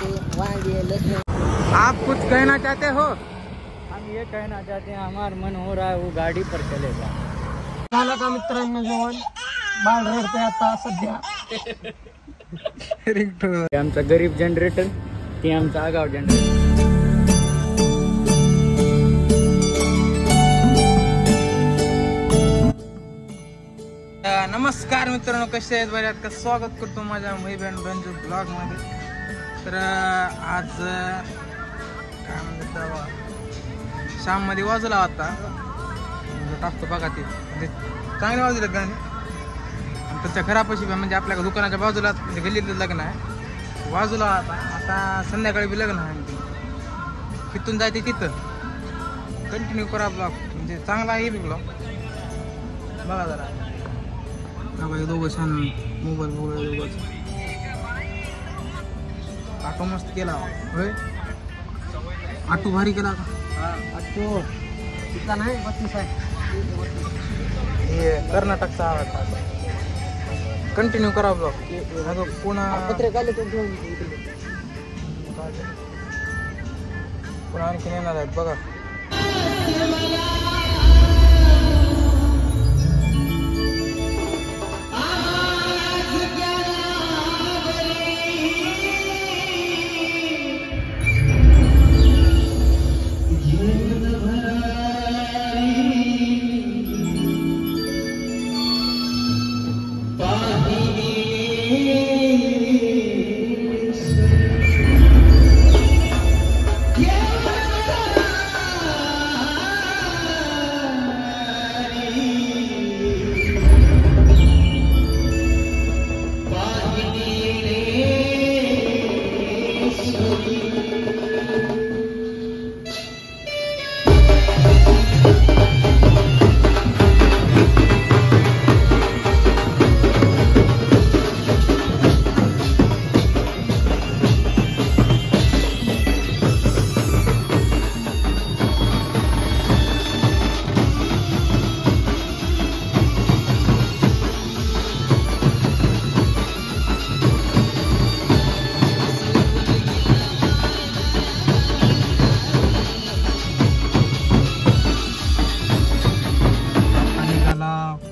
आप कुछ कहना चाहते हो? हम ये कहना चाहते हैं, हमारा मन हो रहा है वो गाड़ी पर चलेगा। झालं का मित्रांनो जेवण? बाळ रडते आता सध्या. हे आमचा गरीब जनरेटर, ते आमचा आगाव जनरेटर. नमस्कार मित्रांनो, कसे आहेत? बऱ्यात का स्वागत करतो माझ्या मैबँड रंजू ब्लॉग मध्ये. तर आज काय म्हणतात, शाम मध्ये वाजला आता टाकतो बघा ते चांगले वाजले गाणे. आणि त्याच्या घरापाशी म्हणजे आपल्या दुकानाच्या बाजूला म्हणजे गल्लीतलं लग्न आहे. बाजूला आता संध्याकाळी बी लग्न आहे. तिथून जायचे तिथं कंटिन्यू करा ब्लॉग, म्हणजे चांगला आहे बी ब्लॉग बघा जरा. दोघं छान मोबाईल दोघंच. ऑटो मस्त केला होय, ऑटो भारी केला का? ऑटो तिथला नाही 32 आहे. हे कर्नाटकचा आवाज कंटिन्यू करा ब्लॉग. पुन्हा पत्रिकाले तो घेऊन पुन्हा आणखीन येणार आहेत बघा.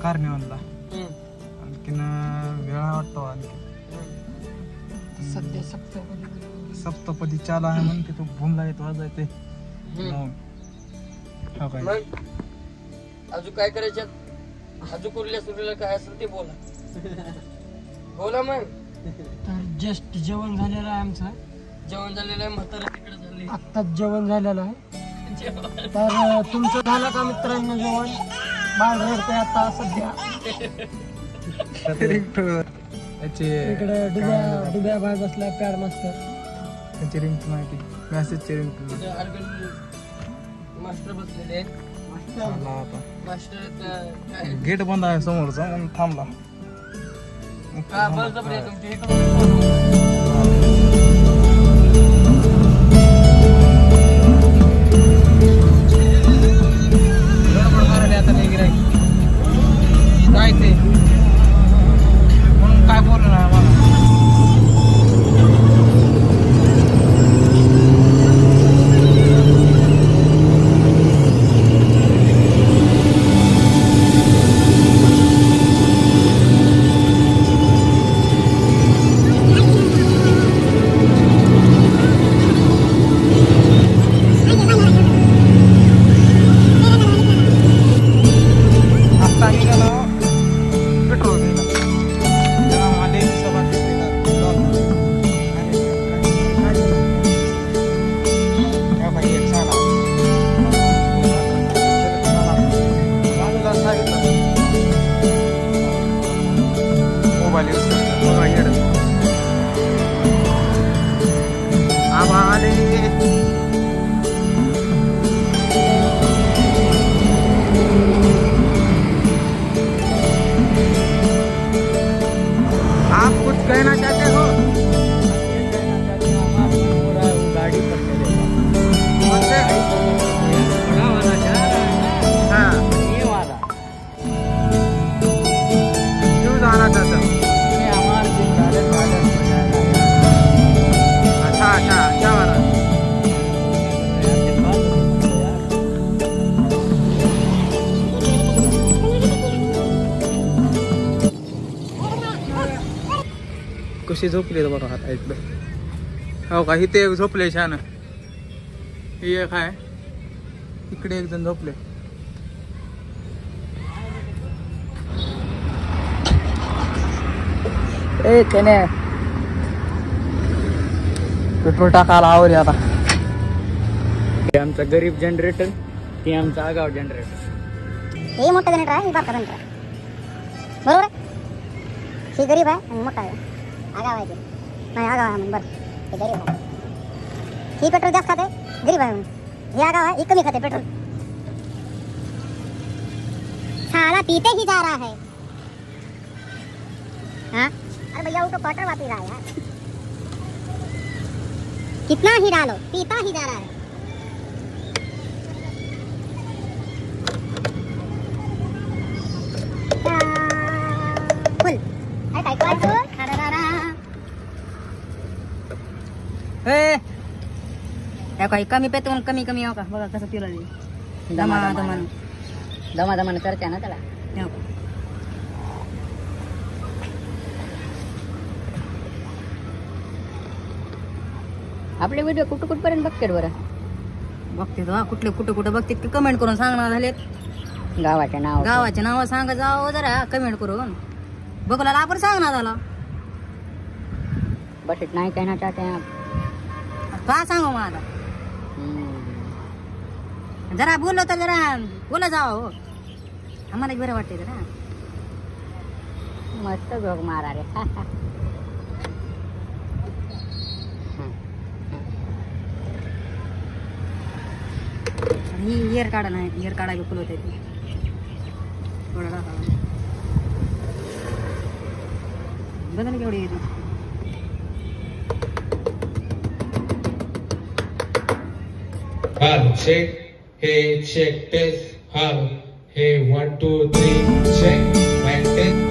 कार्निवलला आणखीन वेळा वाटतो. सध्या सप्तपदी चाला आहे म्हणते तो भूमला येतो वाजायचे. अजून काय करायचं? अजून कुठल्या सुरीला काय असेल ते बोला. बोला मग. तर जस्ट जेवण झालेलं आहे आमचं. जेवण झालेलं आहे, म्हातारा तिकडे झाले. आत्ताच जेवण झालेलं आहे. तर तुमचं झालं का मित्रांनो जेवण? बाळ रडते आता सध्या. इकडे डुब्या बाळ बसला पॅड मास्टर. त्याची रिंग माहिती, मॅसेजची रिंग मास्टर बसलेले. मास्टर गेट बंद आहे समोरचा म्हणून थांबला. काय ते म्हणून काय बोललो ना मला. कशी झोपली बघा आता इकडं. हो का, इथे एक झोपले छान. ही एक आहे, इकडे एक जण झोपले. ए त्याने पेट्रोल टाकायला आवडले आता. हे आमचं गरीब जनरेटर, ते आमचं आगाव जनरेटर. हे मोठं जनरेटर आहे, हे बारका जनरेटर आहे. बरोबर आहे. हे गरीब आहे आणि मोठा आहे. आगाव आहे ते. नाही आगाव आहे म्हणून बरं, हे गरीब आहे. ही पेट्रोल जास्त खाते, गरीब आहे म्हणून. हे आगाव आहे, ही कमी खाते पेट्रोल. साला पीते ही जा रहा है. हाँ अरे भैया वो तो क्वार्टर वापी रहा है यार. कितना ही डालो, पीता ही जा रहा है. फुल अरे काय काय फुल हे काही कमी पेतो म्हणून कमी कमी हो का, बघा कसं पिला दमा करते ना त्याला. आपले व्हिडिओ कुठं कुठपर्यंत बघतात बरं? बघते तो कुठले कुठं बघते की कमेंट करून सांगणार झालेत. गावाचे नाव सांगा जावं जरा कमेंट करून. बघला आपण सांगणार झाला बट नाही काय ना टाट्या का सांगू मग आता. जरा बोललो तर जरा बोला जावं हो, आम्हाला बरं वाटते जरा. मस्त जोग मारा रे. ही इयर काढा नाही, इयर काढा फुल होते बघा ना केवढी येते. Hello, check. Hey, check this. Hello. Hey, 1, 2, 3, check. Mic test.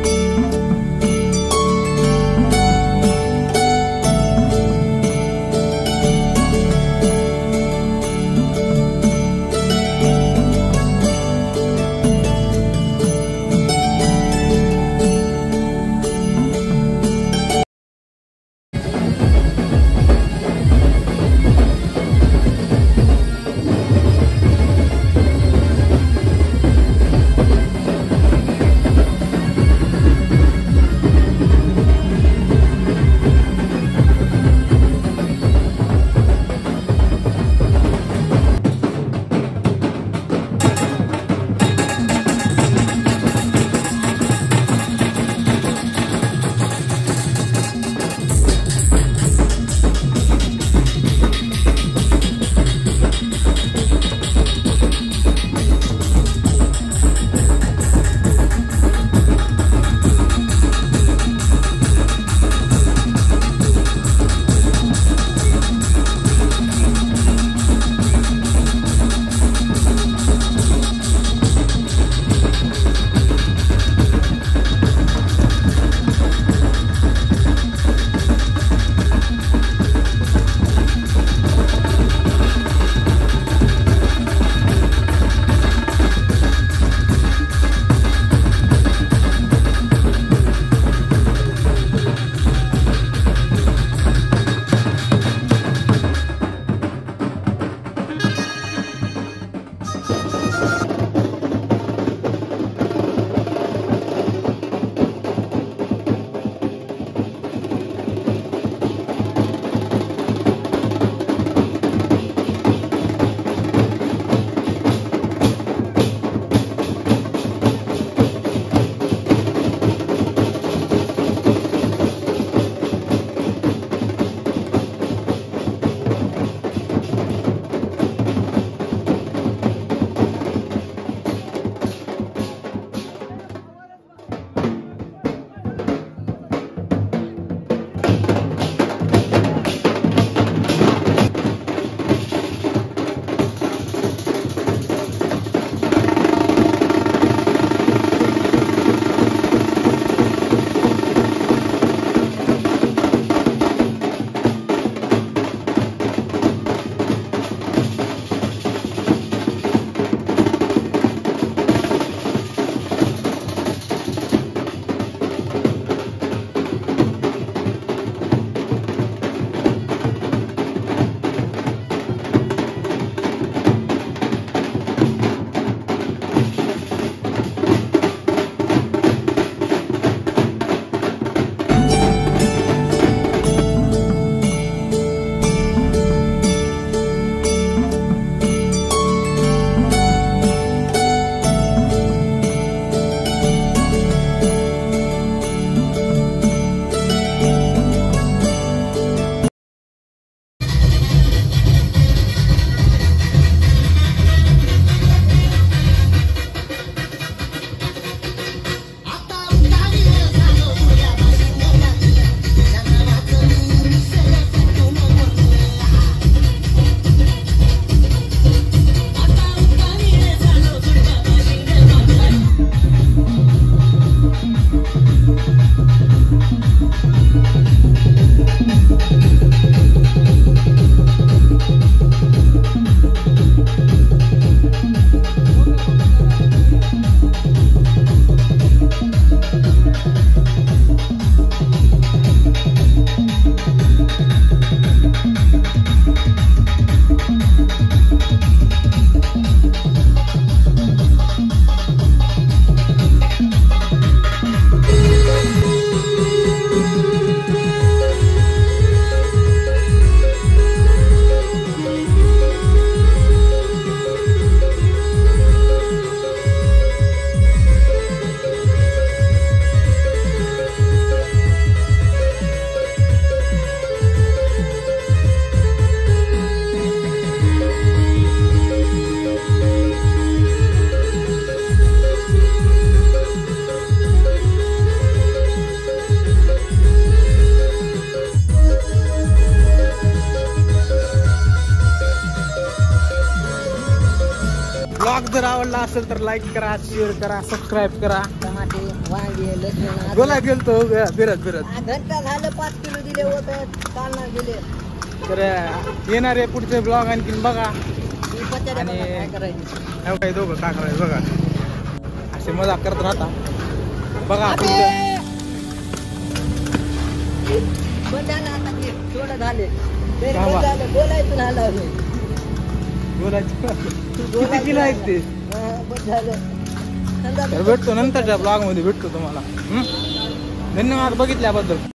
Blog जर आवडला असेल तर लाईक करा, शेअर करा, सबस्क्राईब करा. टमाटे, वांगे, लसूण, गोला गेलतो फिरत घंटा झालं 5 किलो दिले होते कालना दिले. तर येणारे पुढचे ब्लॉग आणखीन बघा. ही पचारी आणि- बघा काय करायचं. काही दोघं काय करायचं बघा, असे मजाक करत राहता. बघा पुढचं बंद झालं आता ते थोडं झाले. तरी थांबा. बंद झालं, बोलायचं झालं नाही. बोलायचं किती किलो आहेत ते. बंद झालं. तर भेटतो नंतरच्या ब्लॉग मध्ये भेटतो तुम्हाला. धन्यवाद बघितल्याबद्दल.